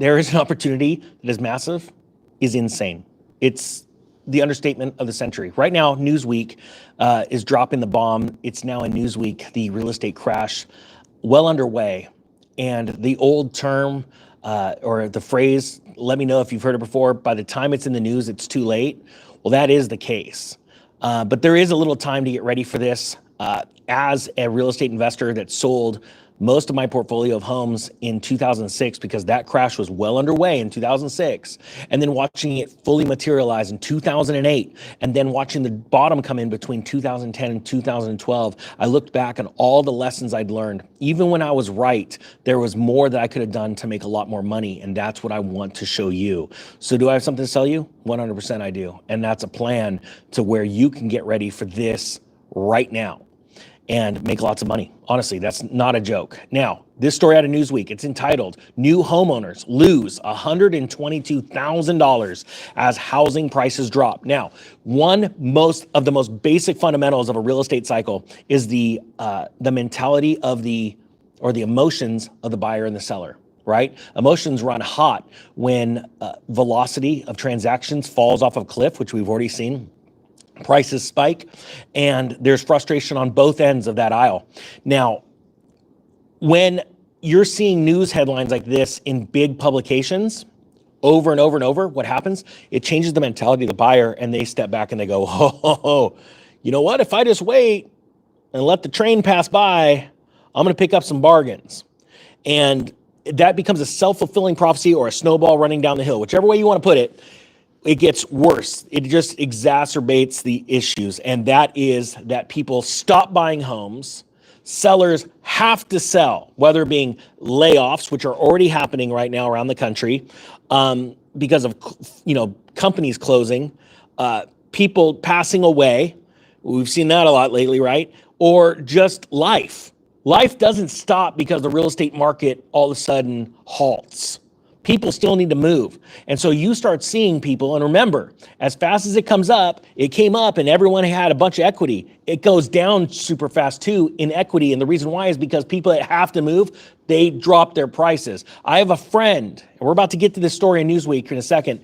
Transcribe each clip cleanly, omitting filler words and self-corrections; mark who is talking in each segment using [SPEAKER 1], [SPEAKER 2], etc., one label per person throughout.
[SPEAKER 1] there is an opportunity that is massive, is insane. It's the understatement of the century. Right now, Newsweek is dropping the bomb. It's now in Newsweek, the real estate crash, well underway. And the old term or the phrase, let me know if you've heard it before, by the time it's in the news, it's too late. Well, that is the case. But there is a little time to get ready for this. As a real estate investor that sold most of my portfolio of homes in 2006, because that crash was well underway in 2006, and then watching it fully materialize in 2008, and then watching the bottom come in between 2010 and 2012, I looked back on all the lessons I'd learned. Even when I was right, there was more that I could have done to make a lot more money, and that's what I want to show you. So do I have something to sell you? 100% I do, and that's a plan to where you can get ready for this right now and make lots of money. Honestly, that's not a joke. Now, this story out of Newsweek, it's entitled, New Homeowners Lose $122,000 as Housing Prices Drop. Now, one of the most basic fundamentals of a real estate cycle is the mentality of the emotions of the buyer and the seller, right? Emotions run hot when velocity of transactions falls off a cliff, which we've already seen. Prices spike, and there's frustration on both ends of that aisle. Now, when you're seeing news headlines like this in big publications over and over and over, what happens? It changes the mentality of the buyer, and they step back and they go, oh, you know what? If I just wait and let the train pass by, I'm going to pick up some bargains. And that becomes a self-fulfilling prophecy or a snowball running down the hill, whichever way you want to put it. It gets worse. It just exacerbates the issues. And that is that people stop buying homes. Sellers have to sell, whether being layoffs, which are already happening right now around the country, because of companies closing, people passing away. We've seen that a lot lately, right? Or just life. Life doesn't stop because the real estate market all of a sudden halts. People still need to move. And so you start seeing people, and remember, as fast as it comes up, it came up and everyone had a bunch of equity. It goes down super fast too in equity. And the reason why is because people that have to move, they drop their prices. I have a friend, and we're about to get to this story in Newsweek in a second.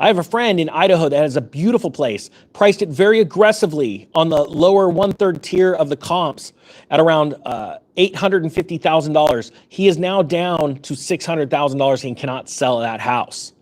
[SPEAKER 1] I have a friend in Idaho that has a beautiful place, priced it very aggressively on the lower 1/3 tier of the comps at around $850,000. He is now down to $600,000 and cannot sell that house.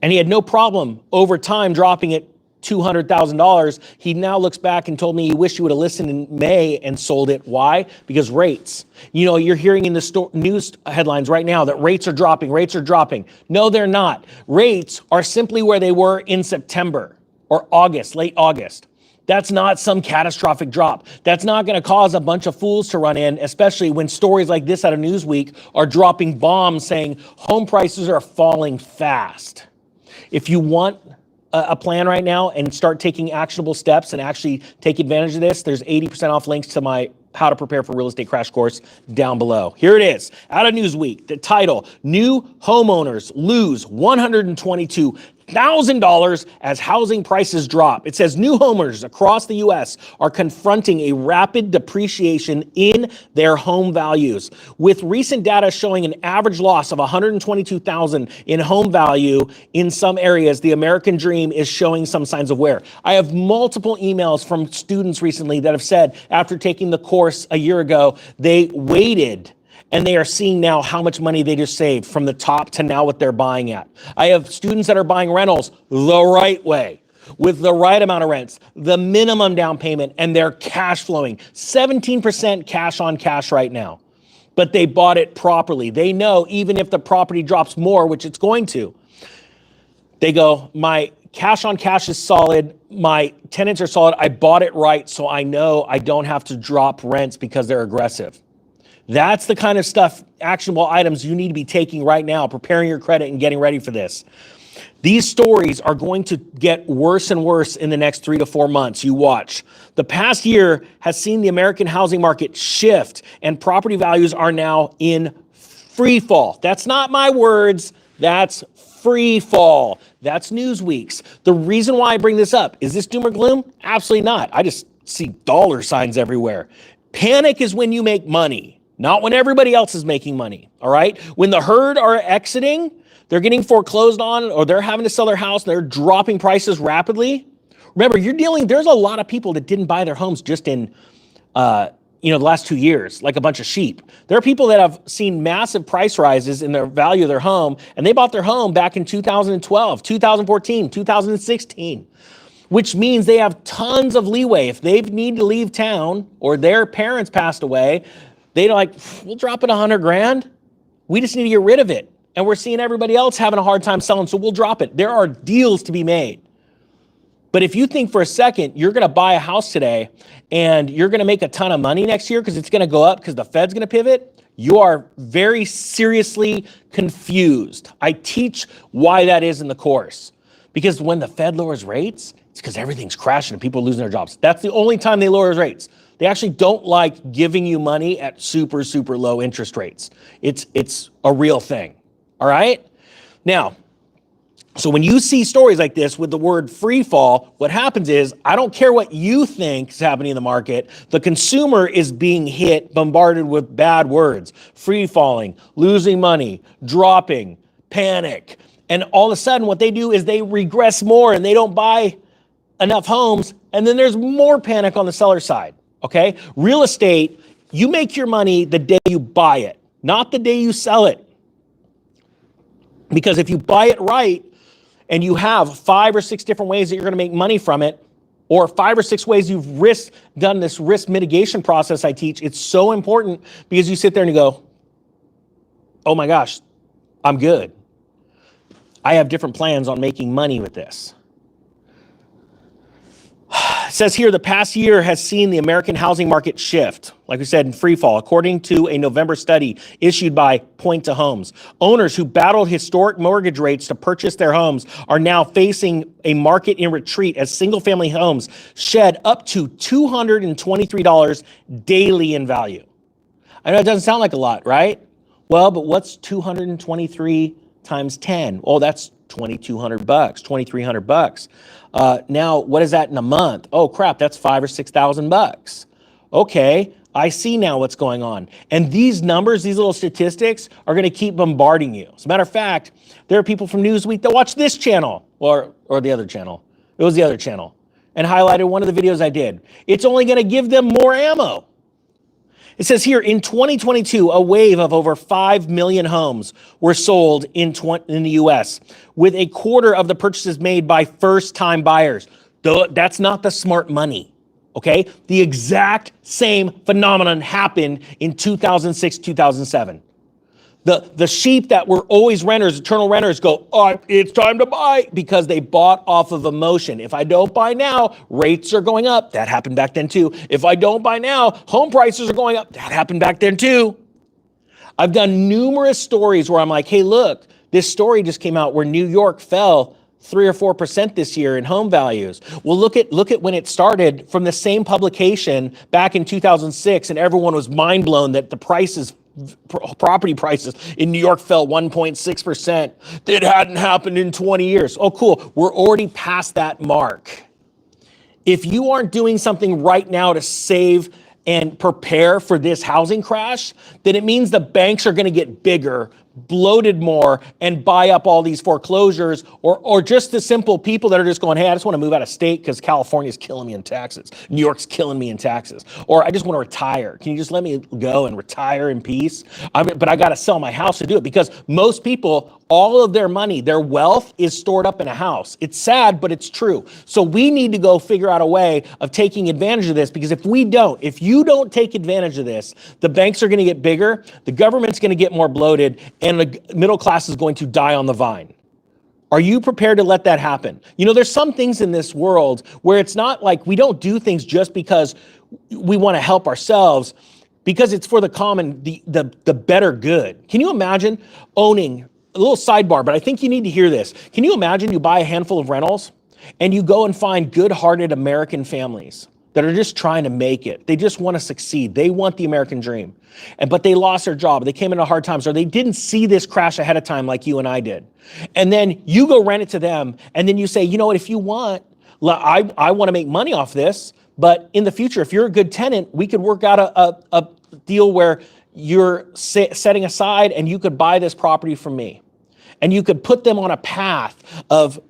[SPEAKER 1] And he had no problem over time dropping it $200,000. He now looks back and told me he wished he would have listened in May and sold it. Why? Because rates. You know, you're hearing in the news headlines right now that rates are dropping, rates are dropping. No, they're not. Rates are simply where they were in September or August, late August. That's not some catastrophic drop. That's not going to cause a bunch of fools to run in, especially when stories like this out of Newsweek are dropping bombs saying home prices are falling fast. If you want a plan right now and start taking actionable steps and actually take advantage of this, there's 80% off links to my How to Prepare for Real Estate Crash course down below. Here it is, out of Newsweek, the title, New Homeowners Lose $122,000 as Housing Prices Drop. It says new homeowners across the U.S. are confronting a rapid depreciation in their home values, with recent data showing an average loss of $122,000 in home value in some areas. The American dream is showing some signs of wear. I have multiple emails from students recently that have said after taking the course a year ago, they waited and they are seeing now how much money they just saved from the top to now what they're buying at. I have students that are buying rentals the right way, with the right amount of rents, the minimum down payment, and they're cash flowing. 17% cash on cash right now, but they bought it properly. They know even if the property drops more, which it's going to, they go, my cash on cash is solid. My tenants are solid. I bought it right, so I know I don't have to drop rents because they're aggressive. That's the kind of stuff, actionable items you need to be taking right now, preparing your credit and getting ready for this. These stories are going to get worse and worse in the next 3 to 4 months. You watch. The past year has seen the American housing market shift, and property values are now in free fall. That's not my words. That's free fall. That's Newsweek's. The reason why I bring this up, is this doom or gloom? Absolutely not. I just see dollar signs everywhere. Panic is when you make money. not when everybody else is making money, all right? When the herd are exiting, they're getting foreclosed on, or they're having to sell their house, they're dropping prices rapidly. Remember, there's a lot of people that didn't buy their homes just in, the last 2 years, like a bunch of sheep. There are people that have seen massive price rises in their value of their home, and they bought their home back in 2012, 2014, 2016, which means they have tons of leeway. If they need to leave town or their parents passed away, they're like, we'll drop it 100 grand. We just need to get rid of it. And we're seeing everybody else having a hard time selling, so we'll drop it. There are deals to be made. But if you think for a second you're going to buy a house today and you're going to make a ton of money next year because it's going to go up because the Fed's going to pivot, you are very seriously confused. I teach why that is in the course. Because when the Fed lowers rates, it's because everything's crashing and people are losing their jobs. That's the only time they lower rates. They actually don't like giving you money at super, super low interest rates. It's a real thing. All right? Now, so when you see stories like this with the word free fall, what happens is, I don't care what you think is happening in the market, the consumer is being hit, bombarded with bad words, free falling, losing money, dropping, panic. And all of a sudden what they do is they regress more and they don't buy enough homes. And then there's more panic on the seller side. Okay. Real estate, you make your money the day you buy it, not the day you sell it. Because if you buy it right, and you have 5 or 6 different ways that you're going to make money from it, or 5 or 6 ways you've done this risk mitigation process I teach, it's so important because you sit there and you go, oh my gosh, I'm good. I have different plans on making money with this. It says here, the past year has seen the American housing market shift, like we said, in free fall, according to a November study issued by Point to Homes. Owners who battled historic mortgage rates to purchase their homes are now facing a market in retreat as single-family homes shed up to $223 daily in value. I know it doesn't sound like a lot, right? Well, but what's 223 times 10? Oh, that's $2,200, $2,300. Now, what is that in a month? Oh crap, that's $5,000 or $6,000. Okay, I see now what's going on. And these numbers, these little statistics are going to keep bombarding you. As a matter of fact, there are people from Newsweek that watch this channel or the other channel. It was the other channel, and highlighted one of the videos I did. It's only going to give them more ammo. It says here, in 2022, a wave of over 5 million homes were sold in the U.S., with a quarter of the purchases made by first-time buyers. That's not the smart money, okay? The exact same phenomenon happened in 2006, 2007. The sheep that were always renters, eternal renters, go, oh, it's time to buy, because they bought off of emotion. If I don't buy now, rates are going up. That happened back then too. If I don't buy now, home prices are going up. That happened back then too. I've done numerous stories where I'm like, hey, look, this story just came out where New York fell 3 or 4% this year in home values. Well, look at when it started from the same publication back in 2006, and everyone was mind blown that the property prices in New York fell 1.6%. It hadn't happened in 20 years. Oh, cool. We're already past that mark. If you aren't doing something right now to save and prepare for this housing crash, then it means the banks are going to get bigger, bloated more, and buy up all these foreclosures, or just the simple people that are just going, hey, I just want to move out of state because California's killing me in taxes. New York's killing me in taxes. Or I just want to retire. Can you just let me go and retire in peace? But I got to sell my house to do it, because most people, all of their money, their wealth is stored up in a house. It's sad, but it's true. So we need to go figure out a way of taking advantage of this, because if you don't take advantage of this, the banks are going to get bigger, the government's going to get more bloated, and the middle class is going to die on the vine. Are you prepared to let that happen? You know, there's some things in this world where it's not like we don't do things just because we want to help ourselves, because it's for the common, the better good. Can you imagine owning, a little sidebar, but I think you need to hear this. Can you imagine you buy a handful of rentals and you go and find good-hearted American families that are just trying to make it. They just want to succeed. They want the American dream. But they lost their job. They came into hard times, or they didn't see this crash ahead of time like you and I did. And then you go rent it to them, and then you say, you know what, if you want, I want to make money off this, but in the future, if you're a good tenant, we could work out a deal where you're setting aside and you could buy this property from me. And you could put them on a path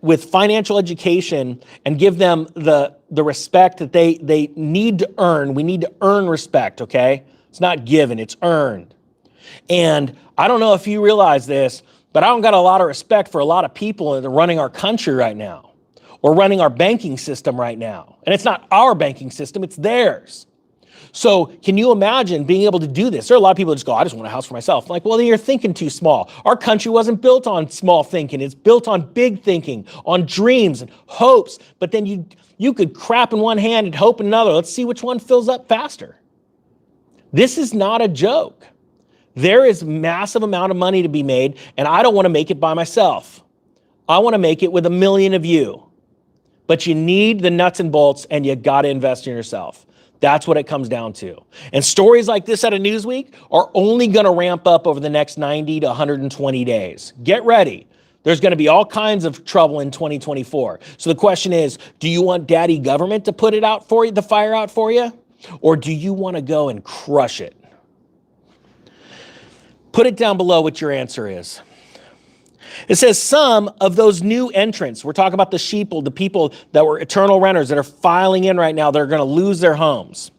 [SPEAKER 1] with financial education and give them the respect that they need to earn. We need to earn respect, okay? It's not given, it's earned. And I don't know if you realize this, but I don't got a lot of respect for a lot of people that are running our country right now or running our banking system right now. And it's not our banking system, it's theirs. So can you imagine being able to do this? There are a lot of people that just go, I just want a house for myself. I'm like, well, then you're thinking too small. Our country wasn't built on small thinking. It's built on big thinking, on dreams and hopes. But then you could crap in one hand and hope in another. Let's see which one fills up faster. This is not a joke. There is massive amount of money to be made, and I don't want to make it by myself. I want to make it with 1 million of you. But you need the nuts and bolts, and you got to invest in yourself. That's what it comes down to. And stories like this out of Newsweek are only going to ramp up over the next 90 to 120 days. Get ready. There's going to be all kinds of trouble in 2024. So the question is, do you want daddy government to put it out for you, the fire out for you? Or do you want to go and crush it? Put it down below what your answer is. It says some of those new entrants, we're talking about the sheeple, the people that were eternal renters that are filing in right now, they're going to lose their homes.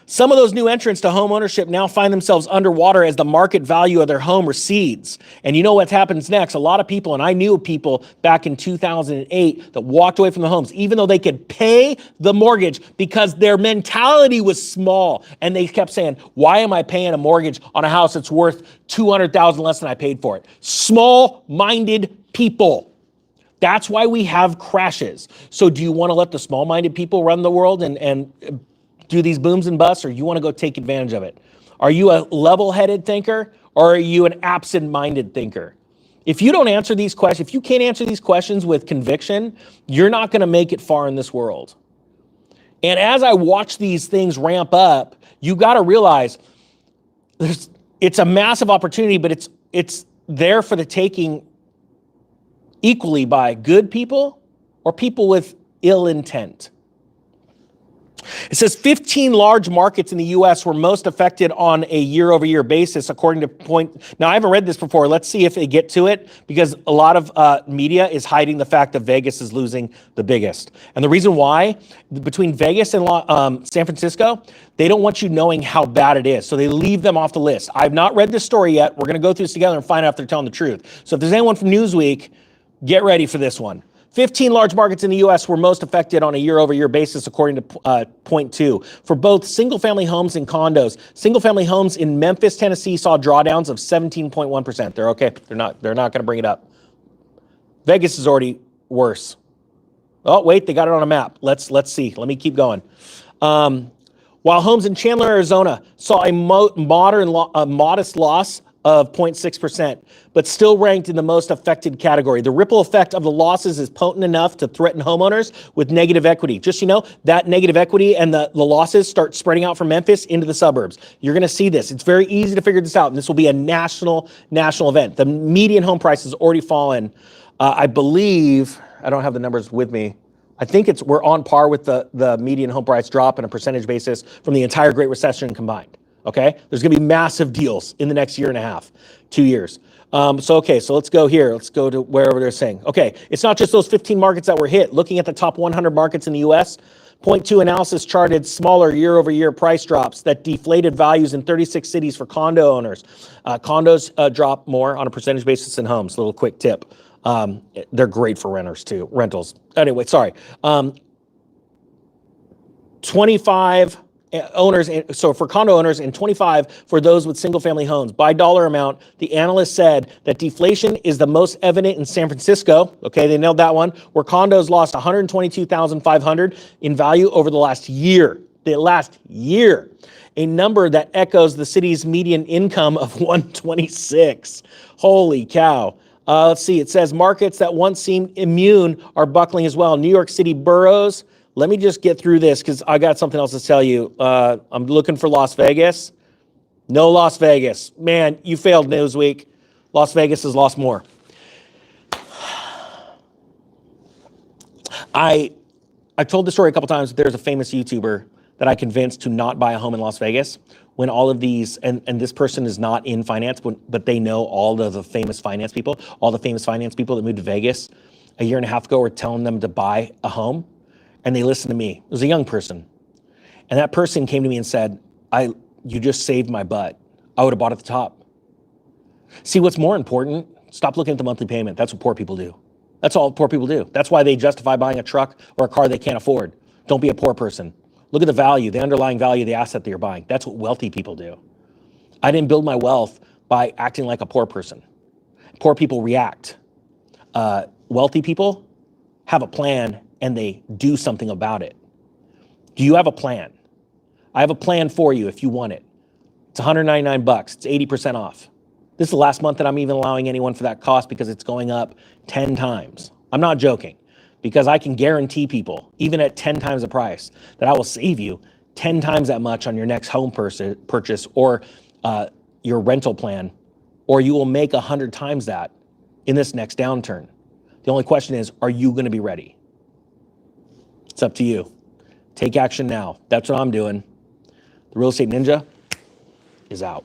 [SPEAKER 1] Some of those new entrants to home ownership now find themselves underwater as the market value of their home recedes. And you know what happens next? A lot of people, and I knew people back in 2008 that walked away from the homes, even though they could pay the mortgage because their mentality was small. And they kept saying, why am I paying a mortgage on a house that's worth $200,000 less than I paid for it? Small-minded people. That's why we have crashes. So do you want to let the small-minded people run the world and do these booms and busts, or you want to go take advantage of it? Are you a level-headed thinker, or are you an absent-minded thinker? If you don't answer these questions, if you can't answer these questions with conviction, you're not going to make it far in this world. And as I watch these things ramp up, you got to realize it's a massive opportunity, but it's there for the taking equally by good people or people with ill intent. It says 15 large markets in the U.S. were most affected on a year-over-year basis, according to Point. Now, I haven't read this before. Let's see if they get to it, because a lot of media is hiding the fact that Vegas is losing the biggest. And the reason why, between Vegas and San Francisco, they don't want you knowing how bad it is. So they leave them off the list. I've not read this story yet. We're going to go through this together and find out if they're telling the truth. So if there's anyone from Newsweek, get ready for this one. 15 large markets in the U.S. were most affected on a year-over-year basis, according to Point 2. For both single-family homes and condos, single-family homes in Memphis, Tennessee saw drawdowns of 17.1%. They're okay. They're not going to bring it up. Vegas is already worse. Oh, wait, they got it on a map. Let's see. Let me keep going. While homes in Chandler, Arizona saw a modest loss of 0.6%, but still ranked in the most affected category. The ripple effect of the losses is potent enough to threaten homeowners with negative equity. Just, that negative equity and the losses start spreading out from Memphis into the suburbs. You're going to see this. It's very easy to figure this out, and this will be a national event. The median home price has already fallen. I believe, I don't have the numbers with me. I think we're on par with the median home price drop on a percentage basis from the entire Great Recession combined. Okay, there's going to be massive deals in the next year and a half, 2 years. So let's go here. Let's go to wherever they're saying. Okay, it's not just those 15 markets that were hit. Looking at the top 100 markets in the U.S., Point 2 analysis charted smaller year-over-year price drops that deflated values in 36 cities for condo owners. Condos drop more on a percentage basis than homes. Little quick tip. They're great for rentals. Anyway, sorry. 25 owners, so for condo owners, and 25 for those with single-family homes. By dollar amount, the analyst said that deflation is the most evident in San Francisco. Okay, they nailed that one, where condos lost $122,500 in value over the last year. A number that echoes the city's median income of $126. Holy cow. Let's see. It says markets that once seemed immune are buckling as well. New York City boroughs. Let me just get through this because I got something else to tell you. I'm looking for Las Vegas. No Las Vegas. Man, you failed, Newsweek. Las Vegas has lost more. I've told the story a couple times. There's a famous YouTuber that I convinced to not buy a home in Las Vegas when all of these, and this person is not in finance, but they know all of the famous finance people, all the famous finance people that moved to Vegas a year and a half ago were telling them to buy a home, and they listened to me. It was a young person. And that person came to me and said, you just saved my butt. I would have bought at the top. See, what's more important, stop looking at the monthly payment. That's what poor people do. That's all poor people do. That's why they justify buying a truck or a car they can't afford. Don't be a poor person. Look at the value, the underlying value of the asset that you're buying. That's what wealthy people do. I didn't build my wealth by acting like a poor person. Poor people react. Wealthy people have a plan and they do something about it. Do you have a plan? I have a plan for you if you want it. It's $199. It's 80% off. This is the last month that I'm even allowing anyone for that cost because it's going up 10 times. I'm not joking, because I can guarantee people, even at 10 times the price, that I will save you 10 times that much on your next home purchase or your rental plan, or you will make 100 times that in this next downturn. The only question is, are you going to be ready? It's up to you. Take action now. That's what I'm doing. The Real Estate Ninja is out.